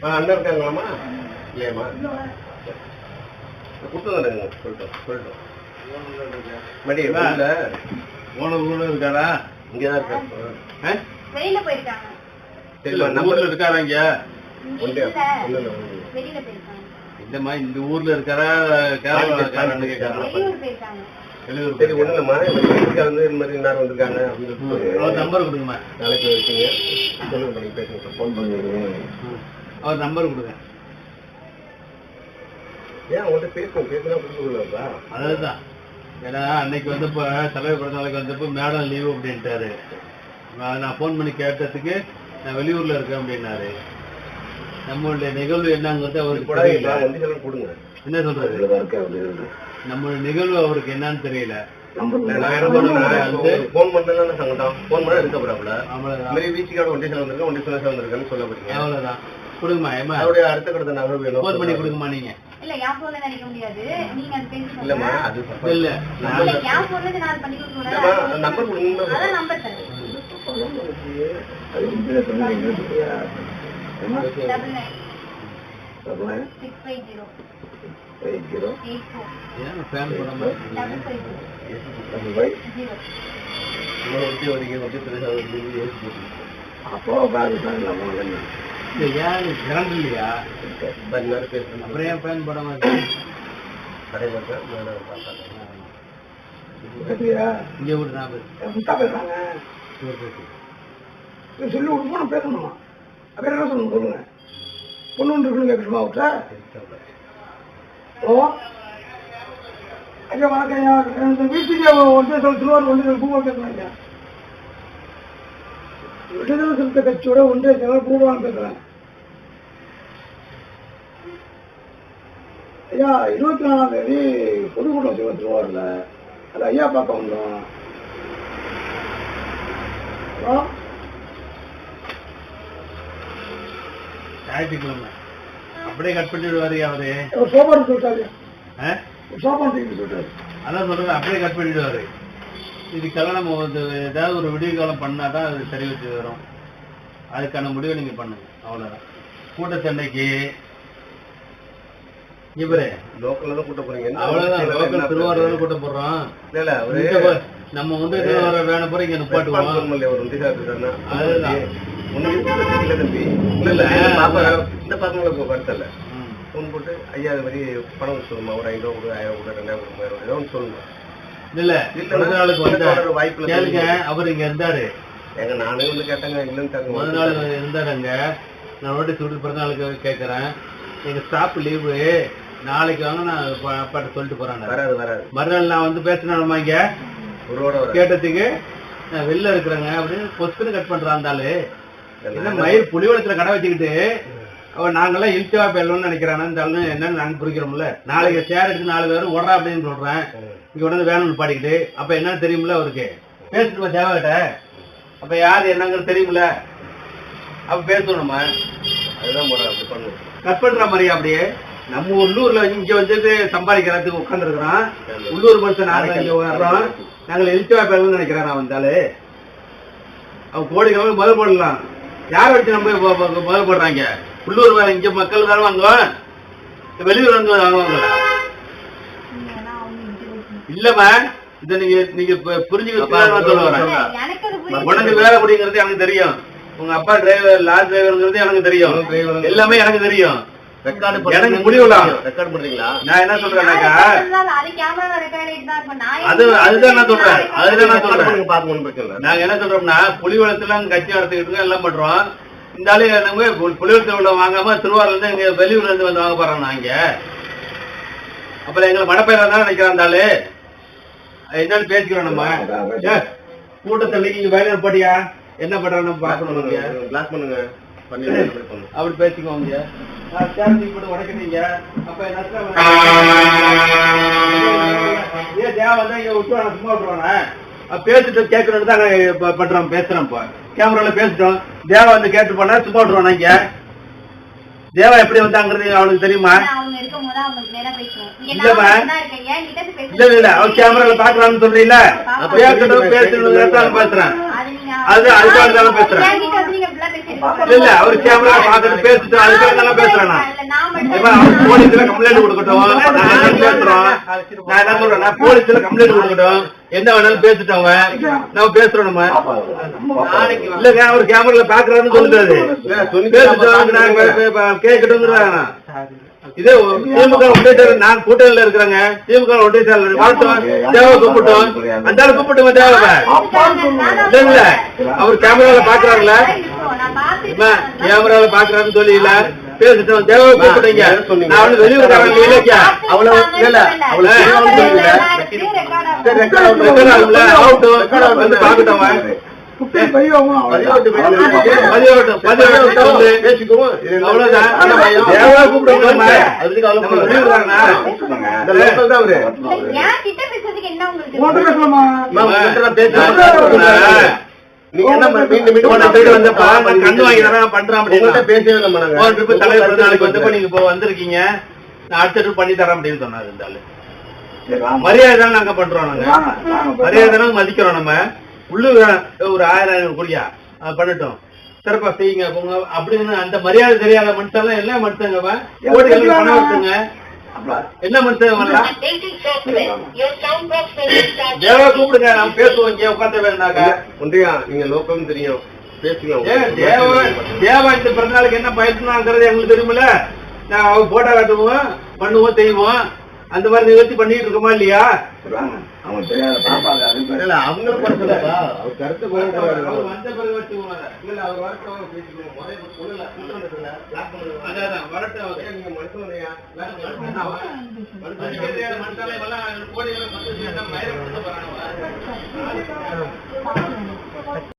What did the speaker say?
அண்ணன் இருக்காங்களாம்மா? இல்லையாம்மா? கொடுத்துருங்க, சொல்லிட்டோம். மடி இல்ல ஓனர் ஊர்ல இருக்காரா? இங்கதான் இருக்காரு. வெளியில போயிருக்காங்க. ஊர்ல இருக்காரா? இங்க வெளியில போயிருக்காங்க. இல்லம்மா, இந்த ஊர்ல இருக்காரா? கேரளான்னு கேட்காரா? வெளியூர் போயிருக்காங்க. சரி, ஒண்ணுலம்மா, வந்து இந்த மாதிரி நேரம் வந்திருக்காங்க அப்படின்னு அவர் நம்பர் கொடுங்கம்மா. நாளைக்கு வச்சுங்க, சொல்லுங்க, பண்ணி பேசுங்க, ஃபோன் பண்ணுங்க. அவர் நம்பர் கொடுங்க. ஏன் அவங்கள்ட்ட பேசுனா கொடுத்துருக்கா? அதுதான், ஏன்னா அன்னைக்கு வந்தப்போ தலைவர் பிறந்த நாளைக்கு வந்தப்போ மேடம் லீவு அப்படின்ட்டாரு. நான் ஃபோன் பண்ணி கேட்டதுக்கு நான் வெளியூர்ல இருக்கேன் அப்படின்னாரு. நம்மளுடைய நிகழ்வு என்னங்கிறது அவருக்கு தெரியல. என்ன சொல்றது, நம்மளுடைய நிகழ்வு அவருக்கு என்னன்னு தெரியல. அவ்வளவுதான், கொடுங்கம்மா. அடுத்த கடத்த நகர் வேணும், ஃபோன் பண்ணி கொடுங்கம்மா. நீங்க இல்ல யா போன்ல நினைக்க முடியாது, நீங்க அது பேசுங்க. இல்லம்மா, அது இல்ல, இல்ல யா போன்ல நான் பண்ணி கொடுக்கறேன். நம்பர் கொடுங்க. அத நம்பர் தரேன். அது இந்த சொன்னீங்க சரியா? 650 80 ஏன் ஃபேன் போடாம 550 அப்போ ஏன் கரண்ட் இல்லையா? அப்புறம் ஏன் ஃபேன் போடாம இங்க விட்டு நான் சொல்லி விடுப்போம், நான் பேசணுமா? அப்புறம் என்ன சொல்லணும் சொல்லுங்க. பொண்ணு ஒன்று இருக்குன்னு கேட்கணுமா அவர்கிட்ட? ஓ ஐயா வணக்கம். இந்த வீட்டுக்கு ஒன்றிய திருவாரூர் ஒன்றிய பூவா பேசுறாங்க. விடுதலை சிறுத்தை கட்சியோட ஒன்றிய செயலர் பூவான்னு பேசுறேன். ஐயா 24ஆம் தேதி பொதுக்கூட்டம் செய்வோம் திருவாரூர்ல. அது ஐயா பார்க்க வந்தோம். ஞாயிற்றுக்கிழமை அப்படியே கட் பண்ணிடுவாரு அவரு. சோபான்னு சொல்லிட்டாரு. சோபான்னு சொல்லிட்டாரு. அதான் சொல்றேன், அப்படியே கட் பண்ணிடுவாரு. இதுக்கெல்லாம் நம்ம ஏதாவது ஒரு விடிய காலம் பண்ணாதான் அது சரி வச்சு வரும். அதுக்கான முடிவை நீங்க பண்ணுங்க, அவ்வளவுதான். கூட்டத்தன்னைக்கு இவரு லோக்கல்ல தான் கூட்ட போறீங்க. அவ்வளவுதான், லோக்கல் திருவாரூர் கூட்ட போடுறோம். இல்ல நம்ம வந்து திருவாரூர் வேண போற இங்க நிப்பாட்டுவோம். அதுதான் இந்த பசங்களை படுத்தல ஃபோன் போட்டு ஐயா அது மாதிரி பணம் சொல்லுமா, ஒரு 5 ரூபா, 1000 ரூபா, 2000 ரூபாய், ஏதோ ஒன்று சொல்லுங்க. இல்ல முதல் நாளுக்கு வந்து வாய்ப்பு கேளுங்க. அவர் இங்க இருந்தாரு. எங்க நானே வந்து கேட்டாங்க, இல்லைன்னு முதல் நாள் இருந்தாரு அங்க. நான் ரோட்டி சுட்டு பிறந்த நாளுக்கு கேட்கறேன். எங்க ஸ்டாஃப் லீவு, நாளைக்கு வாங்க, நான் அப்பாட்ட சொல்லிட்டு போறேன். வராது மறுநாள் நான் வந்து பேசினா இங்க கேட்டதுக்கு நான் வெளில இருக்கிறேங்க அப்படின்னு பொஸ்குன்னு கட் பண்றான். இருந்தாலு என்ன மயில் புலிவளத்துல கடை வச்சுக்கிட்டு அவன் நாங்கெல்லாம் இழுச்சவா பேரணும்னு நினைக்கிறானு என்னன்னு நாங்க புரிக்கிறோம்ல. நாளைக்கு சேர் எடுத்து 4 பேரும் ஓடுறா அப்படின்னு சொல்றேன். இங்க உடனே வேணும்னு பாடிக்கிட்டு அப்ப என்னன்னு தெரியுமில்ல அவருக்கு. பேசிட்டு தேவைகிட்ட அப்ப யாரு என்னங்கிறது தெரியுமில்ல, அப்ப பேசணுமா? அதுதான் அப்படி பண்ணுவோம். கட் பண்ற மாதிரியா? அப்படியே நம்ம உள்ளூர்ல இங்க வந்து சம்பாதிக்கிறதுக்கு உட்காந்துருக்கிறோம். உள்ளூர் மனுஷன் நாங்க இங்க வர்றோம். நாங்கள் இழுச்சவா பேரணும்னு நினைக்கிறான் வந்தாலே. அவன் கோடிக்கணக்கில் முதல் போடலாம். யாரை வச்சு நம்ம முதல் போடுறாங்க? உள்ளூர் வேலை இங்க மக்கள் தானே வாங்குவோம், வெளியூர் வந்து வாங்குவாங்களா? இல்லம்மா, இத நீங்க புரிஞ்சுக்கிட்டு சொல்ல வரேன். உனக்கு வேலை அப்படிங்கிறது எனக்கு தெரியும். உங்க அப்பா டிரைவர், லாரி டிரைவர்ங்கிறது எனக்கு தெரியும். எல்லாமே எனக்கு தெரியும். எனக்கு முடிவுலாம் ரெக்கார்ட் பண்றீங்களா? நான் என்ன சொல்றேன்னாக்கா அதுதான் நான் சொல்றேன். நாங்க என்ன சொல்றோம்னா புலிவளத்துல கட்சி நடத்திக்கிட்டு எல்லாம் பண்றோம். இந்த ஆளு புலிவளத்துல உள்ள வாங்காம திருவாரூர்ல இருந்து எங்க வெளியூர்ல இருந்து வந்து வாங்க போறோம். நாங்க அப்புறம் எங்களை மடப்பயிரா தான் நினைக்கிறோம். அந்த ஆளு என்னன்னு பேசிக்கிறோம். நம்ம கூட்டத்தில் நீங்க வேலை படியா என்ன பண்றாங்க பாக்கணும். கிளாஸ் பண்ணுங்க அப்படி பேசிக்கோங்க. உடைக்கிறீங்க அப்ப சும்மா விட்டுருவானே பேசிட்டு கேட்கறது தான் பண்றோம். பேசுறோம், இப்ப கேமரால பேசிட்டோம். தேவா வந்து கேட்டு போனா சும்மா விட்டுருவானா? இங்க தேவா எப்படி வந்தாங்கிறது அவனுக்கு தெரியுமா? இல்ல அவன் கேமரால பாக்கலாம்னு சொல்றீங்களா? பேசுறேன். அதுக்காக தானே பேசுறேன். இல்ல அவரு கேமரா பாத்துட்டு பேசிட்டு அதுக்காக தானே பேசுறேன். அவர் போலீஸ்ல கம்ப்ளைண்ட் கொடுக்கட்டும். பேசுறோம். நான் என்ன சொல்றேன், போலீஸ்ல கம்ப்ளைண்ட் கொடுக்கட்டும். என்ன வேணாலும் பேசிட்டவங்க நம்ம பேசுறோம். நம்ம இல்லங்க அவர் கேமரால பாக்குறாருன்னு சொல்லுறாரு. கேட்கட்டும். இதே திமுக ஒன்றிய நான் கூட்டணியில இருக்கிறேங்க. திமுக ஒன்றிய செயலர் வாழ்த்தோம் தேவை கூப்பிட்டோம். அந்த கூப்பிட்டுங்க தேவை இல்ல அவர் கேமரால பாக்குறாருல கேமரால பாக்குறாருன்னு சொல்லி இல்ல பேசிட்டோம். தேவை கூப்பிட்டீங்க. நான் வந்து வெளியூர்காரங்க இல்லையா அவ்வளவு இல்ல வந்து பாக்கட்டும். வந்திருக்கீங்க அடுத்த ட்ரிப் பண்ணி தரேன் அப்படின்னு சொன்னாரு. இருந்தாலும் மரியாதை நாங்க பண்றோம். நாங்க மரியாதை மதிக்கிறோம். நம்ம உள்ளூர் ஒரு 1000 கோடியா பண்ணட்டும் சிறப்பா செய்யுங்க போங்க அப்படின்னு அந்த மரியாதை தெரியாத மனுஷன் எல்லாம் மனுஷங்க பணம் எடுத்துங்க. என்ன மனுஷன் தேவா கூப்பிடுங்க. நம்ம பேசுவோம். இங்க உட்காந்து வேணாக்கா ஒன்றியா நீங்க லோக்கம் தெரியும் பேசுங்க. தேவா இந்த பிறந்த நாளுக்கு என்ன பயிற்சினாங்கிறது எங்களுக்கு தெரியுமில்ல. நான் போட்டோ காட்டுவோம் பண்ணுவோம் செய்வோம். அந்த மாதிரி நிகழ்ச்சி பண்ணிட்டு இருக்கோமா இல்லையா? அவங்க தெரியாத பாப்பாங்க. அவங்களுக்கு பரவாயில்லப்பா. அவர் கருத்து வந்த பிறகு வச்சுக்கோங்க. இல்ல அவர் வரட்டும் பேசிக்கணும். வரட்டும் நீங்க மனுஷன்